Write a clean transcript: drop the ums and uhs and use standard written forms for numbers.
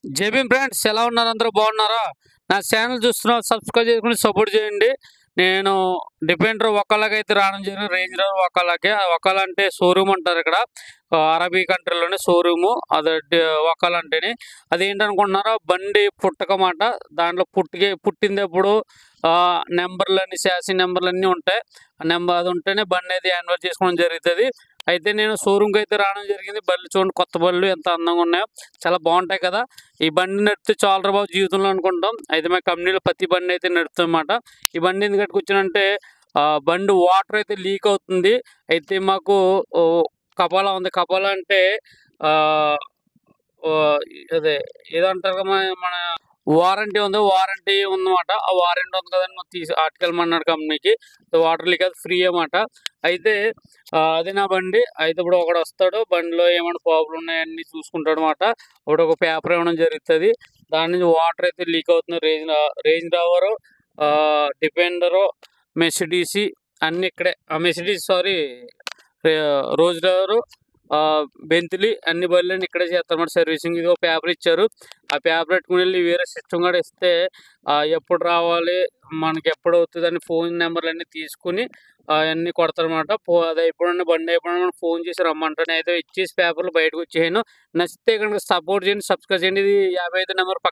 JB friends ఎలా ఉన్నారు? అందరూ బాగున్నారా? నా ఛానల్ చూస్తున్నారు, సబ్స్క్రైబ్ చేసుకుని సపోర్ట్ చేయండి. నేను డిఫెండర్ ఒకళ్ళకైతే రావడం జరిగింది. రేంజ్ రోవర్ ఒకళ్ళకి. ఒకళ్ళ అంటే షోరూమ్ అంటారు ఇక్కడ. అరబీ కంట్రీలోనే షోరూము అది. ఒకళ్ళ అంటేనే అదేంటనుకుంటున్నారా, బండి పుట్టకమాట. దాంట్లో పుట్టిందప్పుడు నెంబర్లన్నీ, శాసీ నెంబర్లన్నీ ఉంటాయి. ఆ నెంబర్ అది ఉంటేనే బండి అయితే హ్యాండ్ ఓవర్ చేసుకోవడం జరుగుతుంది. అయితే నేను షోరూమ్కి అయితే రావడం జరిగింది. బళ్ళు చూడండి, కొత్త బళ్ళు ఎంత అందంగా ఉన్నాయో, చాలా బాగుంటాయి కదా. ఈ బండి నడిపితే చాలా బాబు జీవితంలో అనుకుంటాం. అయితే మా కంపెనీలో ప్రతి బండి అయితే నడుపుతామన్నమాట. ఈ బండి ఎందుకు కట్టుకొచ్చానంటే బండి వాటర్ అయితే లీక్ అవుతుంది. అయితే మాకు కపాలా ఉంది. కపాలా అంటే ఆ, ఆ, అదే ఏదంటారు కదా, మన వారంటీ ఉంది. వారంటీ ఉందన్నమాట. ఆ వారంటీ ఉంది కదండి, మొత్తం తీసి ఆటుకెళ్ళమన్నాడు కంపెనీకి. వాటర్ లీక్ అది ఫ్రీ అన్నమాట. అయితే అది నా బండి. అయితే ఇప్పుడు ఒకడు వస్తాడు, బండిలో ఏమైనా ప్రాబ్లం ఉన్నాయన్నీ చూసుకుంటాడు అనమాట. ఇప్పుడు ఒక పేపర్ ఇవ్వడం జరుగుతుంది. దాని నుంచి వాటర్ అయితే లీక్ అవుతుంది. రేంజ్ రోవరు, డిఫెండరు, మెర్సిడీస్ అన్ని ఇక్కడే. మెర్సిడీస్ సారీ, రోజ్ రోవరు, బెంత్లీ అన్ని బళ్ళని ఇక్కడే చేస్తారన్నమాట సర్వీసింగ్. ఇది ఒక పేపర్ ఇచ్చారు. ఆ పేపర్ పెట్టుకుని వెళ్ళి వేరే సిస్టమ్ కూడా ఇస్తే ఎప్పుడు రావాలి, మనకి ఎప్పుడు అవుతుంది అని ఫోన్ నెంబర్లు అన్నీ తీసుకుని అవన్నీ కొడతారన్నమాట. అది అయిపోయిన బండి అయిపోయిన ఫోన్ చేసి రమ్మంటాను. నేనైతే ఇచ్చేసి పేపర్లు బయటకు వచ్చేసాను. నచ్చితే కనుక సపోర్ట్ చేయండి, సబ్స్క్రైబ్ చేయండి. ఇది 55 నెంబర్